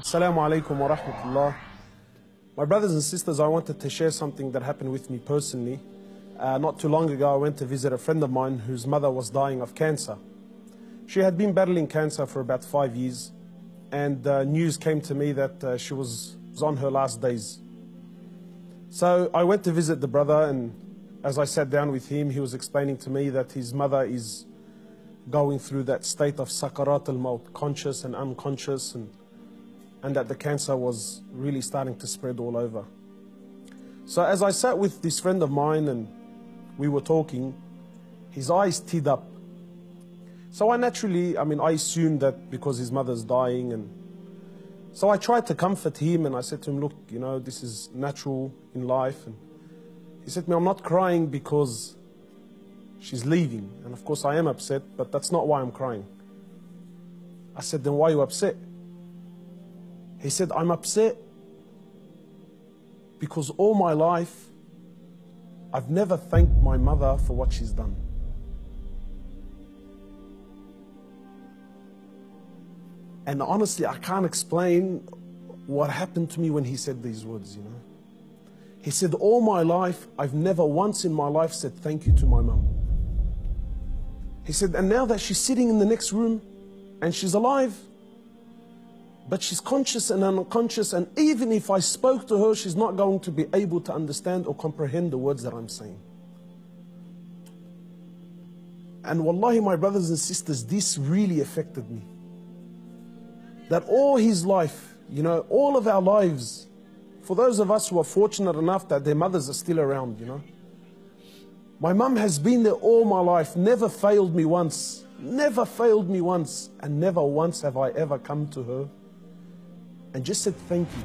Assalamu alaikum wa rahmatullah. My brothers and sisters, I wanted to share something that happened with me personally. Not too long ago, I went to visit a friend of mine whose mother was dying of cancer. She had been battling cancer for about 5 years, and news came to me that she was on her last days. So I went to visit the brother, and as I sat down with him, he was explaining to me that his mother is going through that state of sakarat al-maut, conscious and unconscious, and that the cancer was really starting to spread all over. So as I sat with this friend of mine and we were talking, his eyes teared up. So I assumed that because his mother's dying, and so I tried to comfort him, and I said to him, look, you know, this is natural in life. And he said to me, I'm not crying because she's leaving. And of course I am upset, but that's not why I'm crying. I said, then why are you upset? He said, I'm upset because all my life I've never thanked my mother for what she's done. And honestly, I can't explain what happened to me when he said these words, you know. He said, all my life, I've never once in my life said thank you to my mum. He said, and now that she's sitting in the next room and she's alive, but she's conscious and unconscious, and even if I spoke to her, she's not going to be able to understand or comprehend the words that I'm saying. And wallahi, my brothers and sisters, this really affected me. That all his life, you know, all of our lives, for those of us who are fortunate enough that their mothers are still around, you know. My mum has been there all my life, never failed me once, never failed me once, and never once have I ever come to her and just said thank you.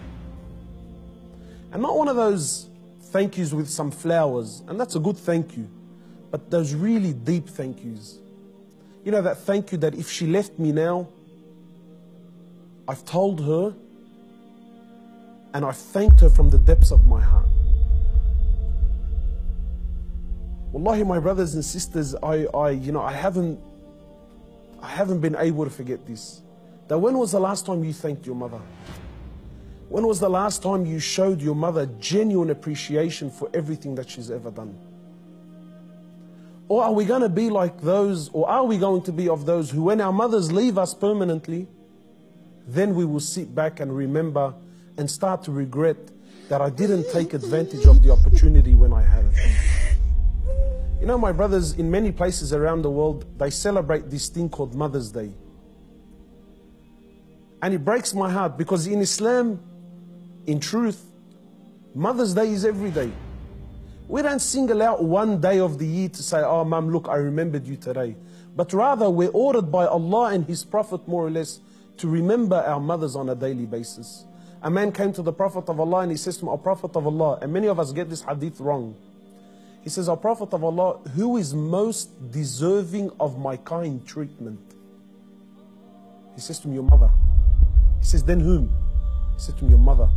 And not one of those thank yous with some flowers, and that's a good thank you, but those really deep thank yous. You know, that thank you that if she left me now, I've told her and I've thanked her from the depths of my heart. Wallahi, my brothers and sisters, I haven't been able to forget this. That when was the last time you thanked your mother? When was the last time you showed your mother genuine appreciation for everything that she's ever done? Or are we going to be like those, or are we going to be of those who, when our mothers leave us permanently, then we will sit back and remember and start to regret that I didn't take advantage of the opportunity when I had it. You know, my brothers, in many places around the world, they celebrate this thing called Mother's Day. And it breaks my heart because in Islam, in truth, Mother's Day is every day. We don't single out one day of the year to say, oh, Mum, look, I remembered you today. But rather, we're ordered by Allah and His Prophet, more or less, to remember our mothers on a daily basis. A man came to the Prophet of Allah and he says to him, O Prophet of Allah, and many of us get this hadith wrong. He says, O Prophet of Allah, who is most deserving of my kind treatment? He says to him, your mother. He says, then whom? He said to him, your mother.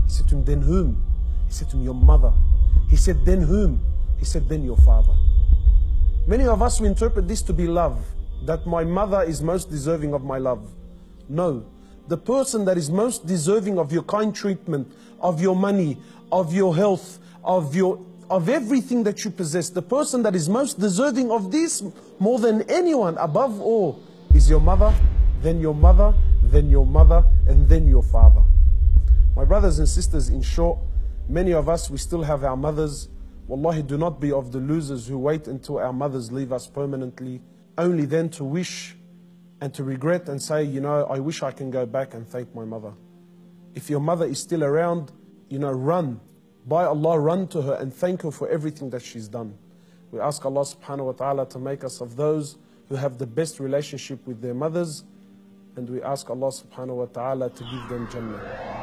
He said to him, then whom? He said to him, your mother. He said, then whom? He said, then your father. Many of us, we interpret this to be love, that my mother is most deserving of my love. No, the person that is most deserving of your kind treatment, of your money, of your health, of everything that you possess, the person that is most deserving of this more than anyone, above all, is your mother, then your mother, then your mother, and then your father. My brothers and sisters, in short, many of us, we still have our mothers. Wallahi, do not be of the losers who wait until our mothers leave us permanently, only then to wish and to regret and say, you know, I wish I can go back and thank my mother. If your mother is still around, you know, run. By Allah, run to her and thank her for everything that she's done. We ask Allah subhanahu wa ta'ala to make us of those who have the best relationship with their mothers, and we ask Allah subhanahu wa ta'ala to give them Jannah.